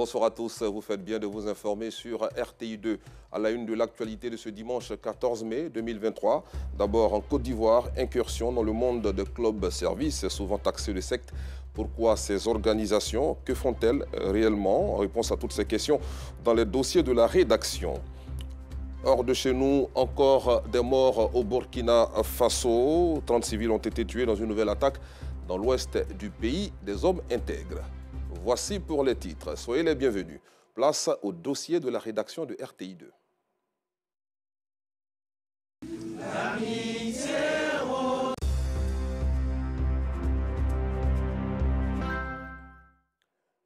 Bonsoir à tous, vous faites bien de vous informer sur RTI2 à la une de l'actualité de ce dimanche 14 mai 2023. D'abord en Côte d'Ivoire, incursion dans le monde de club service, souvent taxé de secte. Pourquoi ces organisations? Que font-elles réellement? Réponse à toutes ces questions dans les dossiers de la rédaction. Hors de chez nous, encore des morts au Burkina Faso. 30 civils ont été tués dans une nouvelle attaque dans l'ouest du pays, des hommes intègres. Voici pour les titres. Soyez les bienvenus. Place au dossier de la rédaction de RTI2.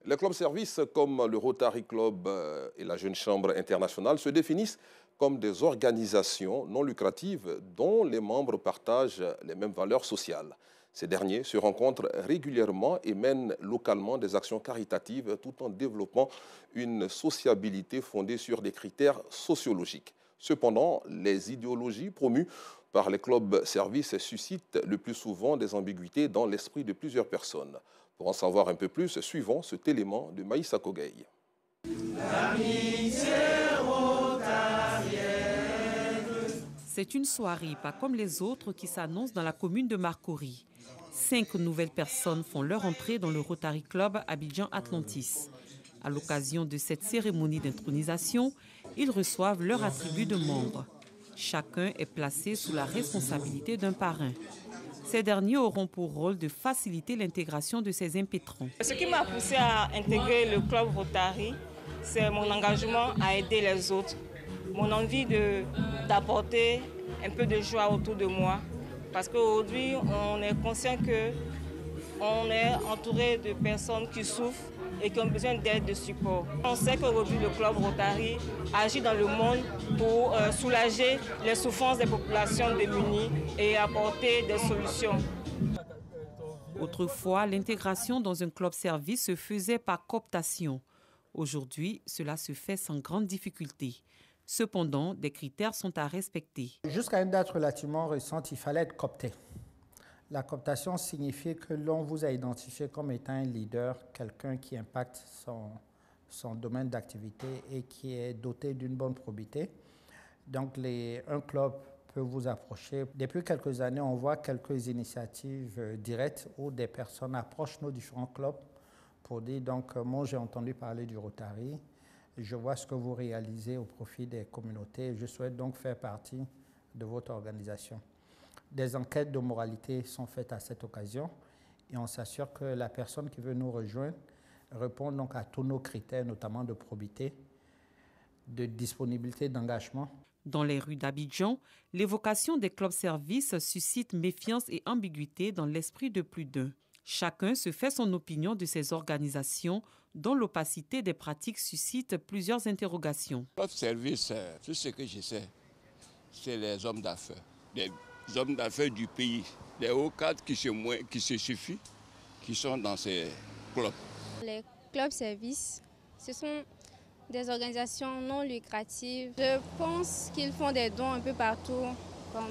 Les clubs-services comme le Rotary Club et la Jeune Chambre internationale se définissent comme des organisations non lucratives dont les membres partagent les mêmes valeurs sociales. Ces derniers se rencontrent régulièrement et mènent localement des actions caritatives tout en développant une sociabilité fondée sur des critères sociologiques. Cependant, les idéologies promues par les clubs-services suscitent le plus souvent des ambiguïtés dans l'esprit de plusieurs personnes. Pour en savoir un peu plus, suivons cet élément de Maïssa Kogueï. C'est une soirée pas comme les autres qui s'annonce dans la commune de Marcory. 5 nouvelles personnes font leur entrée dans le Rotary Club Abidjan Atlantis. À l'occasion de cette cérémonie d'intronisation, ils reçoivent leur attribut de membre. Chacun est placé sous la responsabilité d'un parrain. Ces derniers auront pour rôle de faciliter l'intégration de ces impétrants. Ce qui m'a poussé à intégrer le club Rotary, c'est mon engagement à aider les autres, mon envie d'apporter un peu de joie autour de moi. Parce qu'aujourd'hui, on est conscient qu'on est entouré de personnes qui souffrent et qui ont besoin d'aide, de support. On sait qu'aujourd'hui, le club Rotary agit dans le monde pour soulager les souffrances des populations démunies et apporter des solutions. Autrefois, l'intégration dans un club-service se faisait par cooptation. Aujourd'hui, cela se fait sans grande difficulté. Cependant, des critères sont à respecter. Jusqu'à une date relativement récente, il fallait être coopté. La cooptation signifie que l'on vous a identifié comme étant un leader, quelqu'un qui impacte son domaine d'activité et qui est doté d'une bonne probité. Donc, un club peut vous approcher. Depuis quelques années, on voit quelques initiatives directes où des personnes approchent nos différents clubs pour dire, donc, moi j'ai entendu parler du Rotary. Je vois ce que vous réalisez au profit des communautés. Je souhaite donc faire partie de votre organisation. Des enquêtes de moralité sont faites à cette occasion et on s'assure que la personne qui veut nous rejoindre répond donc à tous nos critères, notamment de probité, de disponibilité d'engagement. Dans les rues d'Abidjan, l'évocation des clubs-services suscite méfiance et ambiguïté dans l'esprit de plus d'un. Chacun se fait son opinion de ces organisations dont l'opacité des pratiques suscite plusieurs interrogations. Club service, tout ce que je sais, c'est les hommes d'affaires. Les hommes d'affaires du pays, les hauts cadres qui se suffisent, qui sont dans ces clubs. Les clubs services, ce sont des organisations non lucratives. Je pense qu'ils font des dons un peu partout, comme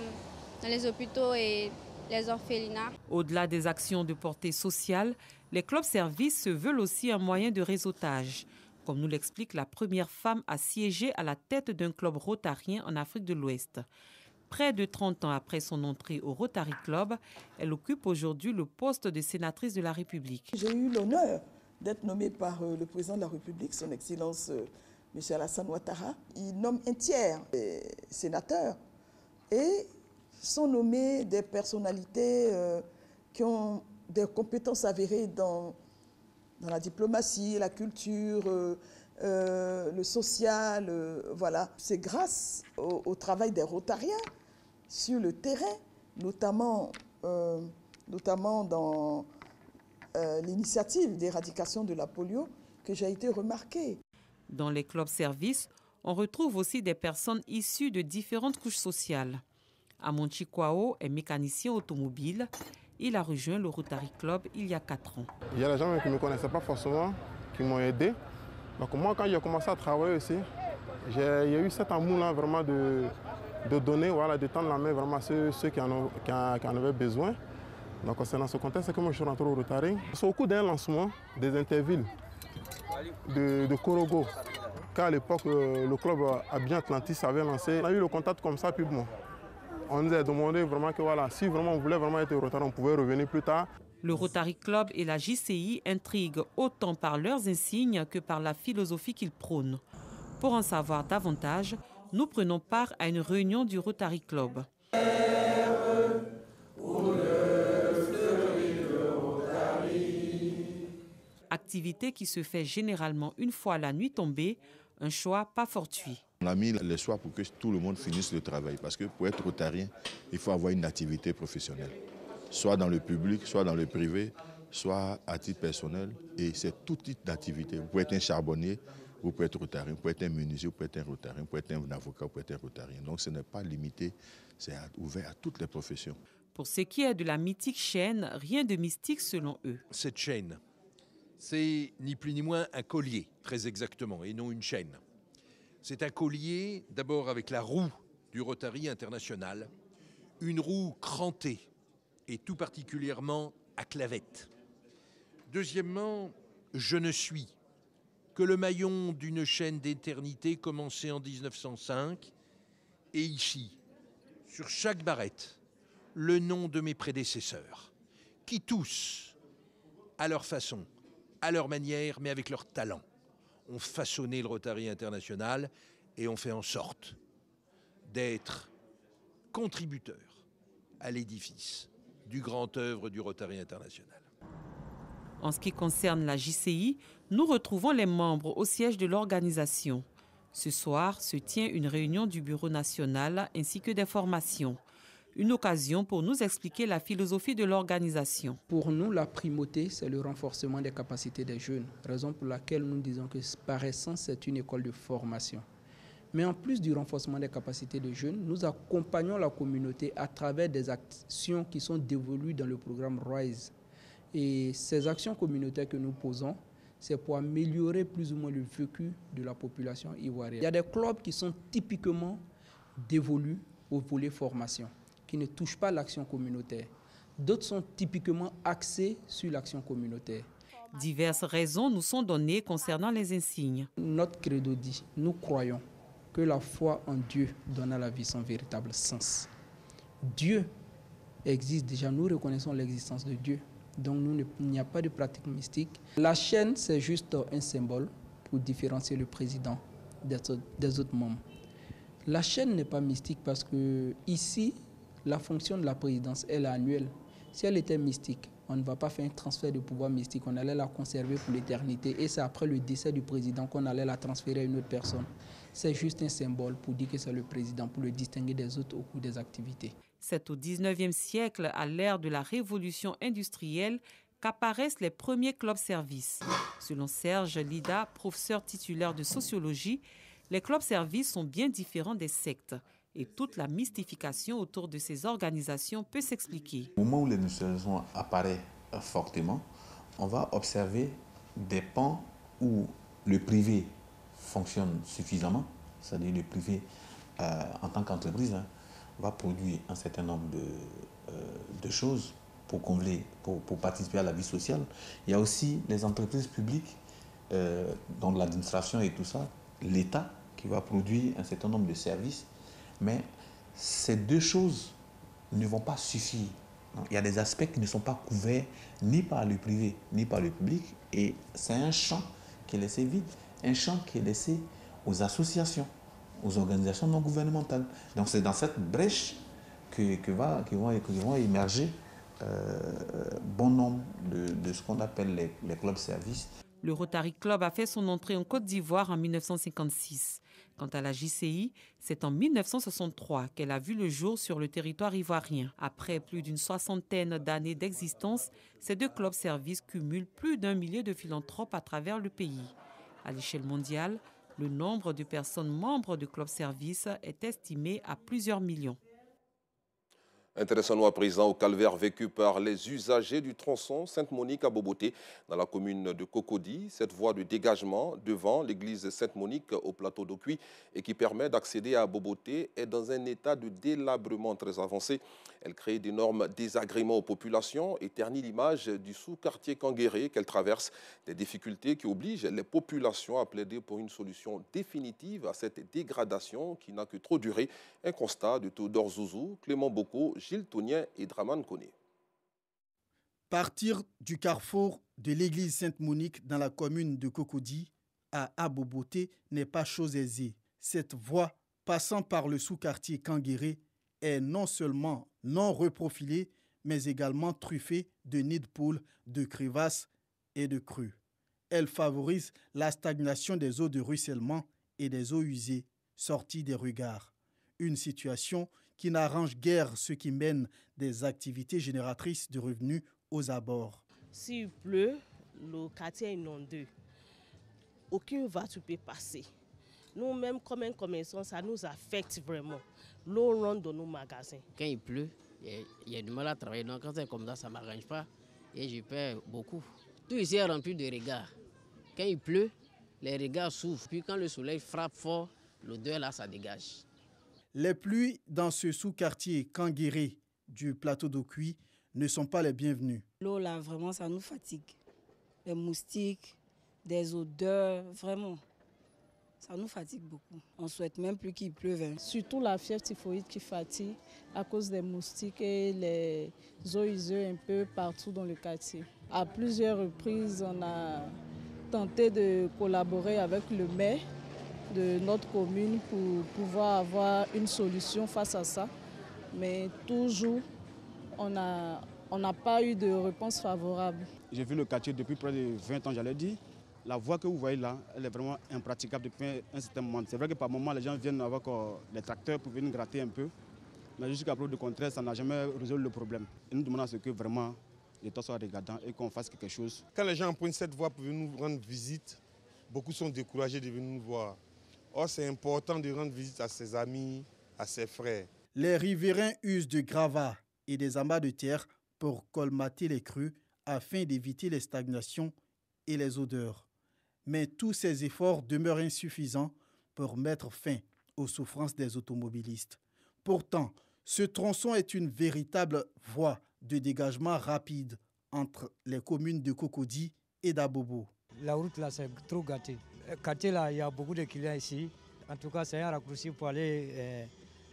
dans les hôpitaux et les orphelinats. Au-delà des actions de portée sociale, les clubs-services se veulent aussi un moyen de réseautage, comme nous l'explique la première femme à siéger à la tête d'un club rotarien en Afrique de l'Ouest. Près de 30 ans après son entrée au Rotary Club, elle occupe aujourd'hui le poste de sénatrice de la République. J'ai eu l'honneur d'être nommée par le président de la République, son Excellence M. Alassane Ouattara. Il nomme un tiers des sénateurs et sont nommés des personnalités qui ont des compétences avérées dans la diplomatie, la culture, le social. Voilà. C'est grâce au travail des Rotariens sur le terrain, notamment dans l'initiative d'éradication de la polio, que j'ai été remarquée. Dans les clubs-services, on retrouve aussi des personnes issues de différentes couches sociales. Amonchi Kwao est mécanicien automobile. Il a rejoint le Rotary Club il y a 4 ans. Il y a des gens qui ne me connaissaient pas forcément, qui m'ont aidé. Donc moi, quand j'ai commencé à travailler aussi, il y a eu cet amour-là vraiment de donner, voilà, de tendre la main vraiment à ceux qui en avaient besoin. Donc c'est dans ce contexte que moi je suis rentré au Rotary. C'est au cours d'un lancement des intervilles de Korogo. Car à l'époque, le club Abidjan Atlantis avait lancé. On a eu le contact comme ça, puis bon. On nous a demandé vraiment que voilà, si vraiment on voulait vraiment être Rotary, on pouvait revenir plus tard. Le Rotary Club et la JCI intriguent autant par leurs insignes que par la philosophie qu'ils prônent. Pour en savoir davantage, nous prenons part à une réunion du Rotary Club. Activité qui se fait généralement une fois la nuit tombée, un choix pas fortuit. On a mis le choix pour que tout le monde finisse le travail, parce que pour être rotarien, il faut avoir une activité professionnelle, soit dans le public, soit dans le privé, soit à titre personnel, et c'est tout type d'activité. Vous pouvez être un charbonnier, vous pouvez être rotarien, vous pouvez être un menuisier, vous pouvez être un rotarien, vous pouvez être un avocat, vous pouvez être un rotarien. Donc ce n'est pas limité, c'est ouvert à toutes les professions. Pour ce qui est de la mythique chaîne, rien de mystique selon eux. Cette chaîne, c'est ni plus ni moins un collier, très exactement, et non une chaîne. C'est un collier, d'abord avec la roue du Rotary International, une roue crantée et tout particulièrement à clavette. Deuxièmement, je ne suis que le maillon d'une chaîne d'éternité commencée en 1905, et ici, sur chaque barrette, le nom de mes prédécesseurs, qui tous, à leur façon, à leur manière, mais avec leur talent, ont façonné le Rotary International et ont fait en sorte d'être contributeurs à l'édifice du grand œuvre du Rotary International. En ce qui concerne la JCI, nous retrouvons les membres au siège de l'organisation. Ce soir se tient une réunion du bureau national ainsi que des formations. Une occasion pour nous expliquer la philosophie de l'organisation. Pour nous, la primauté, c'est le renforcement des capacités des jeunes, raison pour laquelle nous disons que par essence, c'est une école de formation. Mais en plus du renforcement des capacités des jeunes, nous accompagnons la communauté à travers des actions qui sont dévolues dans le programme RISE. Et ces actions communautaires que nous posons, c'est pour améliorer plus ou moins le vécu de la population ivoirienne. Il y a des clubs qui sont typiquement dévolus au volet formation, qui ne touchent pas l'action communautaire. D'autres sont typiquement axés sur l'action communautaire. Diverses raisons nous sont données concernant les insignes. Notre credo dit, nous croyons que la foi en Dieu donne à la vie son véritable sens. Dieu existe déjà, nous reconnaissons l'existence de Dieu. Donc il n'y a pas de pratique mystique. La chaîne, c'est juste un symbole pour différencier le président des autres membres. La chaîne n'est pas mystique parce que ici, la fonction de la présidence, elle est annuelle. Si elle était mystique, on ne va pas faire un transfert de pouvoir mystique, on allait la conserver pour l'éternité et c'est après le décès du président qu'on allait la transférer à une autre personne. C'est juste un symbole pour dire que c'est le président, pour le distinguer des autres au cours des activités. C'est au 19e siècle, à l'ère de la révolution industrielle, qu'apparaissent les premiers clubs-services. Selon Serge Lida, professeur titulaire de sociologie, les clubs-services sont bien différents des sectes. Et toute la mystification autour de ces organisations peut s'expliquer. Au moment où l'industrialisation apparaît fortement, on va observer des pans où le privé fonctionne suffisamment, c'est-à-dire le privé en tant qu'entreprise va produire un certain nombre de choses pour combler, pour participer à la vie sociale. Il y a aussi les entreprises publiques, dont l'administration et tout ça, l'État qui va produire un certain nombre de services. Mais ces deux choses ne vont pas suffire. Il y a des aspects qui ne sont pas couverts ni par le privé, ni par le public. Et c'est un champ qui est laissé vide, un champ qui est laissé aux associations, aux organisations non gouvernementales. Donc c'est dans cette brèche que vont émerger bon nombre de ce qu'on appelle les clubs-services. Le Rotary Club a fait son entrée en Côte d'Ivoire en 1956. Quant à la JCI, c'est en 1963 qu'elle a vu le jour sur le territoire ivoirien. Après plus d'une soixantaine d'années d'existence, ces deux clubs-services cumulent plus d'1 millier de philanthropes à travers le pays. À l'échelle mondiale, le nombre de personnes membres de clubs-services est estimé à plusieurs millions. Intéressons-nous à présent au calvaire vécu par les usagers du tronçon Sainte-Monique à Boboté, dans la commune de Cocody. Cette voie de dégagement devant l'église Sainte-Monique au plateau d'Ocuy et qui permet d'accéder à Boboté est dans un état de délabrement très avancé. Elle crée d'énormes désagréments aux populations et ternit l'image du sous-quartier Kanguéré qu'elle traverse. Des difficultés qui obligent les populations à plaider pour une solution définitive à cette dégradation qui n'a que trop duré. Un constat de Théodore Zouzou, Clément Boko, Gilles Tounien et Draman Koné. Partir du carrefour de l'église Sainte-Monique dans la commune de Cocody à Aboboté n'est pas chose aisée. Cette voie passant par le sous-quartier Kanguéré est non seulement non reprofilée, mais également truffée de nids de poules, de crevasses et de crues. Elle favorise la stagnation des eaux de ruissellement et des eaux usées sorties des regards. Une situation qui n'arrange guère ceux qui mènent des activités génératrices de revenus aux abords. S'il pleut, le quartier est inondé. Aucune voiture peut passer. Nous-mêmes, comme un commerçant, ça nous affecte vraiment. L'eau rentre dans nos magasins. Quand il pleut, il y a du mal à travailler. Donc quand c'est comme ça ne m'arrange pas et je perds beaucoup. Tout ici est rempli de regards. Quand il pleut, les regards s'ouvrent. Puis quand le soleil frappe fort, l'odeur là, ça dégage. Les pluies dans ce sous-quartier Kanguéré du plateau d'Ocuy ne sont pas les bienvenues. L'eau là, vraiment, ça nous fatigue. Les moustiques, des odeurs, vraiment, ça nous fatigue beaucoup. On ne souhaite même plus qu'il pleuve. Surtout la fièvre typhoïde qui fatigue à cause des moustiques et les eaux usées un peu partout dans le quartier. À plusieurs reprises, on a tenté de collaborer avec le maire de notre commune pour pouvoir avoir une solution face à ça. Mais toujours, on n'a pas eu de réponse favorable. J'ai vu le quartier depuis près de 20 ans, j'allais dire. La voie que vous voyez là, elle est vraiment impraticable depuis un certain moment. C'est vrai que par moment, les gens viennent avec des tracteurs pour venir gratter un peu. Mais jusqu'à preuve du contraire, ça n'a jamais résolu le problème. Et nous demandons à ce que vraiment l'État soit regardant et qu'on fasse quelque chose. Quand les gens prennent cette voie pour venir nous rendre visite, beaucoup sont découragés de venir nous voir. Or, c'est important de rendre visite à ses amis, à ses frères. Les riverains usent de gravats et des amas de terre pour colmater les crues afin d'éviter les stagnations et les odeurs. Mais tous ces efforts demeurent insuffisants pour mettre fin aux souffrances des automobilistes. Pourtant, ce tronçon est une véritable voie de dégagement rapide entre les communes de Cocody et d'Abobo. La route là, c'est trop gâté. Le quartier là, il y a beaucoup de clients ici. En tout cas, c'est un raccourci pour aller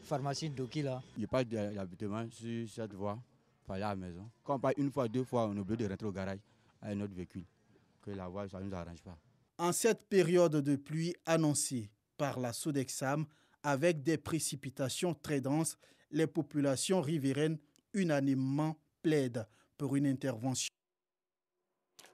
pharmacie d'Oki là. Il n'y a pas d'habitement sur cette voie pour aller à la maison. Quand on part une fois, deux fois, on est obligé de rentrer au garage avec notre véhicule. Que la voie, ça ne nous arrange pas. En cette période de pluie annoncée par la Sodexam, avec des précipitations très denses, les populations riveraines unanimement plaident pour une intervention.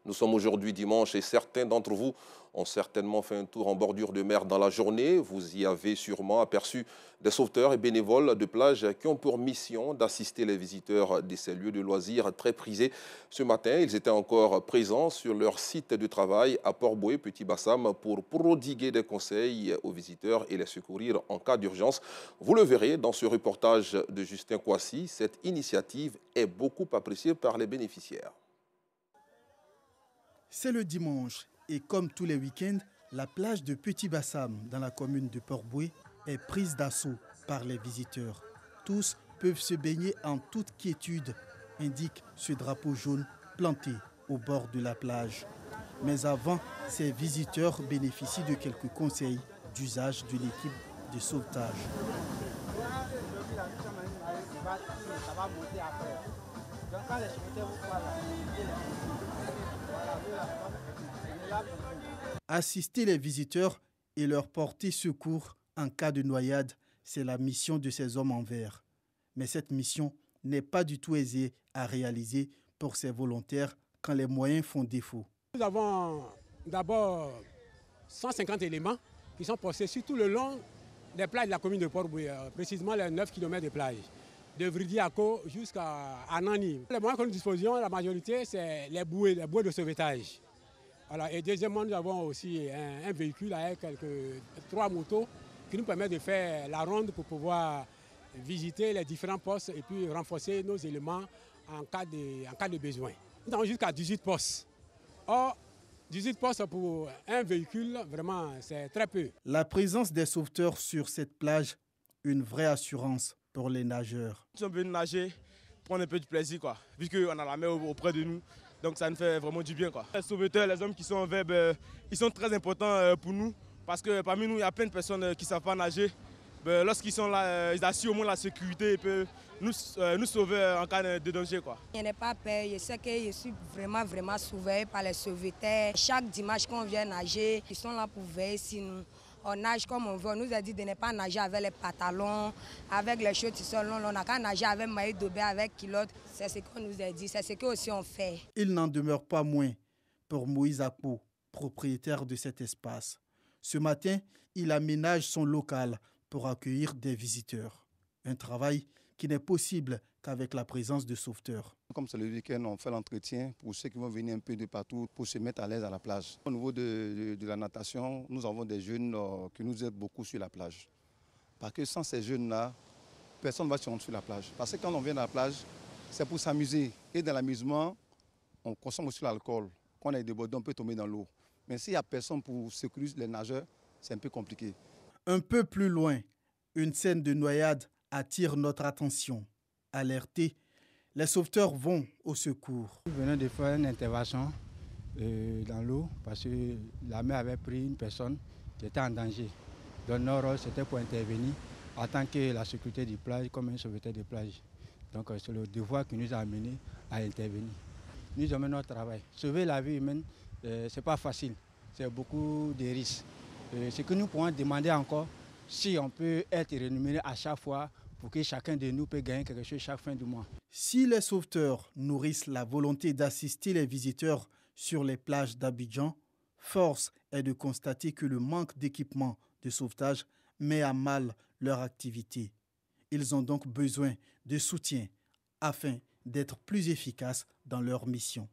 Nous sommes aujourd'hui dimanche et certains d'entre vous ont certainement fait un tour en bordure de mer dans la journée. Vous y avez sûrement aperçu des sauveteurs et bénévoles de plage qui ont pour mission d'assister les visiteurs de ces lieux de loisirs très prisés. Ce matin, ils étaient encore présents sur leur site de travail à Port-Boué, Petit-Bassam, pour prodiguer des conseils aux visiteurs et les secourir en cas d'urgence. Vous le verrez dans ce reportage de Justin Kouassi, cette initiative est beaucoup appréciée par les bénéficiaires. C'est le dimanche et comme tous les week-ends, la plage de Petit-Bassam dans la commune de Port-Boué est prise d'assaut par les visiteurs. Tous peuvent se baigner en toute quiétude, indique ce drapeau jaune planté au bord de la plage. Mais avant, ces visiteurs bénéficient de quelques conseils d'usage de l'équipe de sauvetage. Assister les visiteurs et leur porter secours en cas de noyade, c'est la mission de ces hommes en vert. Mais cette mission n'est pas du tout aisée à réaliser pour ces volontaires quand les moyens font défaut. Nous avons d'abord 150 éléments qui sont postés sur tout le long des plages de la commune de Port-Boué, précisément les 9 km de plage, de Vridiako jusqu'à Anani. Les moyens que nous disposions, la majorité, c'est les bouées de sauvetage. Voilà. Et deuxièmement, nous avons aussi un véhicule avec 3 motos qui nous permet de faire la ronde pour pouvoir visiter les différents postes et puis renforcer nos éléments en cas de besoin. Nous avons jusqu'à 18 postes. Or, 18 postes pour un véhicule, vraiment, c'est très peu. La présence des sauveteurs sur cette plage, une vraie assurance pour les nageurs. Nous sommes venus nager, prendre un peu de plaisir, quoi, vu qu'on a la mer auprès de nous. Donc ça nous fait vraiment du bien, quoi. Les sauveteurs, les hommes qui sont en verbe, ils sont très importants pour nous. Parce que parmi nous, il y a plein de personnes qui ne savent pas nager. Lorsqu'ils sont là, ils assurent au moins la sécurité et peuvent nous sauver en cas de danger, quoi. Je n'ai pas peur, je sais que je suis vraiment surveillée par les sauveteurs. Chaque dimanche qu'on vient nager, ils sont là pour veiller si nous. On nage comme on veut. On nous a dit de ne pas nager avec les pantalons, avec les chaussures qui sont longs. On n'a qu'à nager avec maillot de bain, avec culotte. C'est ce qu'on nous a dit, c'est ce que aussi on fait. Il n'en demeure pas moins pour Moïse Akpo, propriétaire de cet espace. Ce matin, il aménage son local pour accueillir des visiteurs. Un travail qui n'est possible qu'avec la présence de sauveteurs. Comme c'est le week-end, on fait l'entretien pour ceux qui vont venir un peu de partout pour se mettre à l'aise à la plage. Au niveau de la natation, nous avons des jeunes qui nous aident beaucoup sur la plage. Parce que sans ces jeunes-là, personne ne va se rendre sur la plage. Parce que quand on vient à la plage, c'est pour s'amuser. Et dans l'amusement, on consomme aussi l'alcool. Quand on est débordé, on peut tomber dans l'eau. Mais s'il n'y a personne pour secourir les nageurs, c'est un peu compliqué. Un peu plus loin, une scène de noyade attire notre attention. Alertés, les sauveteurs vont au secours. Nous venons de faire une intervention dans l'eau parce que la mer avait pris une personne qui était en danger. Donc notre rôle, c'était pour intervenir en tant que la sécurité de plage, comme un sauveteur de plage. Donc c'est le devoir qui nous a amenés à intervenir. Nous avons notre travail. Sauver la vie humaine, ce n'est pas facile. C'est beaucoup de risques. Ce que nous pourrons demander encore, si on peut être rémunéré à chaque fois pour que chacun de nous puisse gagner quelque chose chaque fin du mois. Si les sauveteurs nourrissent la volonté d'assister les visiteurs sur les plages d'Abidjan, force est de constater que le manque d'équipement de sauvetage met à mal leur activité. Ils ont donc besoin de soutien afin d'être plus efficaces dans leur mission.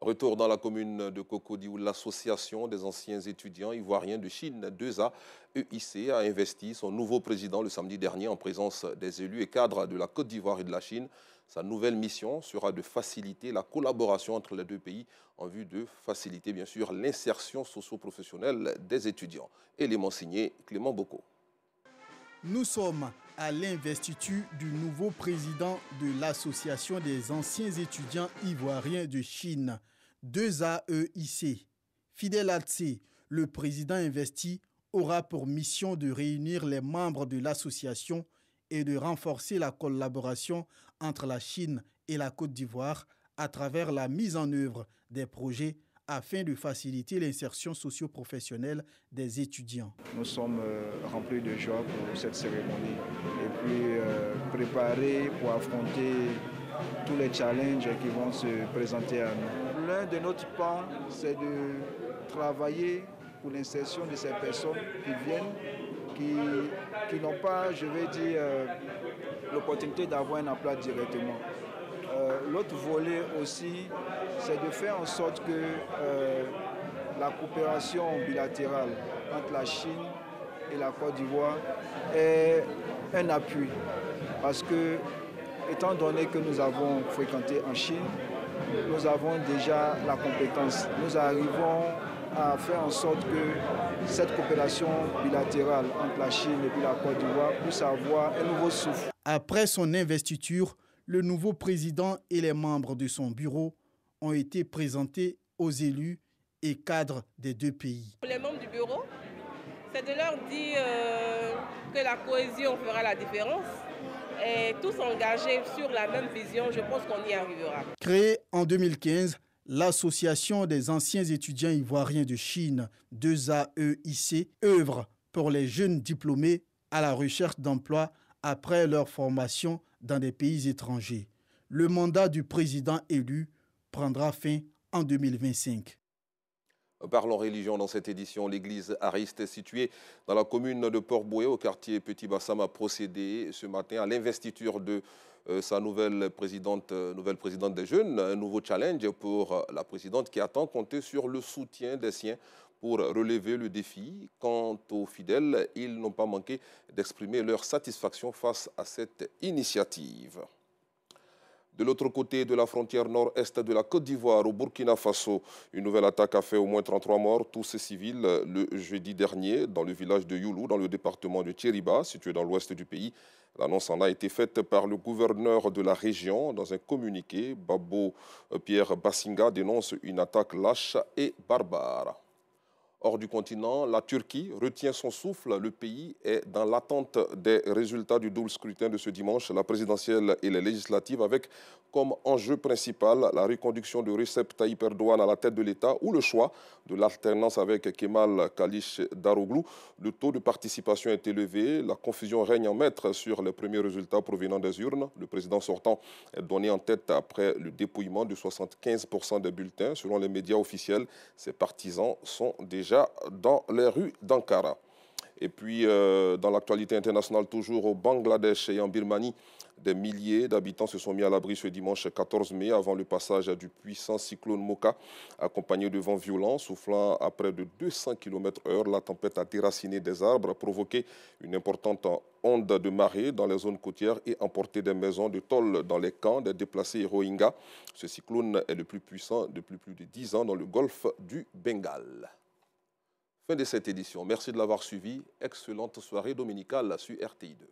Retour dans la commune de Cocody où l'association des anciens étudiants ivoiriens de Chine 2A EIC a investi son nouveau président le samedi dernier en présence des élus et cadres de la Côte d'Ivoire et de la Chine. Sa nouvelle mission sera de faciliter la collaboration entre les deux pays en vue de faciliter bien sûr l'insertion socio-professionnelle des étudiants. Élément signé Clément Boko. Nous sommes à l'investiture du nouveau président de l'association des anciens étudiants ivoiriens de Chine, 2AEIC. Fidel Atse, le président investi, aura pour mission de réunir les membres de l'association et de renforcer la collaboration entre la Chine et la Côte d'Ivoire à travers la mise en œuvre des projets afin de faciliter l'insertion socio-professionnelle des étudiants. Nous sommes remplis de joie pour cette cérémonie et puis préparés pour affronter tous les challenges qui vont se présenter à nous. L'un de notre pan, c'est de travailler pour l'insertion de ces personnes qui viennent, qui n'ont pas, je vais dire, l'opportunité d'avoir un emploi directement. L'autre volet aussi, c'est de faire en sorte que la coopération bilatérale entre la Chine et la Côte d'Ivoire ait un appui. Parce que, étant donné que nous avons fréquenté en Chine, nous avons déjà la compétence. Nous arrivons à faire en sorte que cette coopération bilatérale entre la Chine et puis la Côte d'Ivoire puisse avoir un nouveau souffle. Après son investiture, le nouveau président et les membres de son bureau ont été présentés aux élus et cadres des deux pays. Pour les membres du bureau, c'est de leur dire que la cohésion fera la différence et tous engagés sur la même vision, je pense qu'on y arrivera. Créée en 2015, l'Association des anciens étudiants ivoiriens de Chine, 2AEIC, œuvre pour les jeunes diplômés à la recherche d'emploi après leur formation dans des pays étrangers. Le mandat du président élu prendra fin en 2025. Parlons religion dans cette édition. L'église Ariste, située dans la commune de Port-Bouët, au quartier Petit-Bassam, a procédé ce matin à l'investiture de sa nouvelle présidente des jeunes. Un nouveau challenge pour la présidente qui attend compter sur le soutien des siens pour relever le défi. Quant aux fidèles, ils n'ont pas manqué d'exprimer leur satisfaction face à cette initiative. De l'autre côté de la frontière nord-est de la Côte d'Ivoire, au Burkina Faso, une nouvelle attaque a fait au moins 33 morts, tous civils, le jeudi dernier, dans le village de Youlou, dans le département de Tchériba, situé dans l'ouest du pays. L'annonce en a été faite par le gouverneur de la région. Dans un communiqué, Babo Pierre Bassinga dénonce une attaque lâche et barbare. Hors du continent, la Turquie retient son souffle. Le pays est dans l'attente des résultats du double scrutin de ce dimanche, la présidentielle et les législatives, avec comme enjeu principal la reconduction de Recep Tayyip Erdogan à la tête de l'État ou le choix de l'alternance avec Kemal Kılıçdaroğlu. Le taux de participation est élevé. La confusion règne en maître sur les premiers résultats provenant des urnes. Le président sortant est donné en tête après le dépouillement de 75% des bulletins. Selon les médias officiels, ses partisans sont déjà dans les rues d'Ankara. Et puis, dans l'actualité internationale, toujours au Bangladesh et en Birmanie, des milliers d'habitants se sont mis à l'abri ce dimanche 14 mai avant le passage du puissant cyclone Mocha, accompagné de vents violents soufflant à près de 200 km/h. La tempête a déraciné des arbres, provoqué une importante onde de marée dans les zones côtières et emporté des maisons de tôle dans les camps des déplacés Rohingyas. Ce cyclone est le plus puissant depuis plus de 10 ans dans le golfe du Bengale. Fin de cette édition. Merci de l'avoir suivi. Excellente soirée dominicale sur RTI2.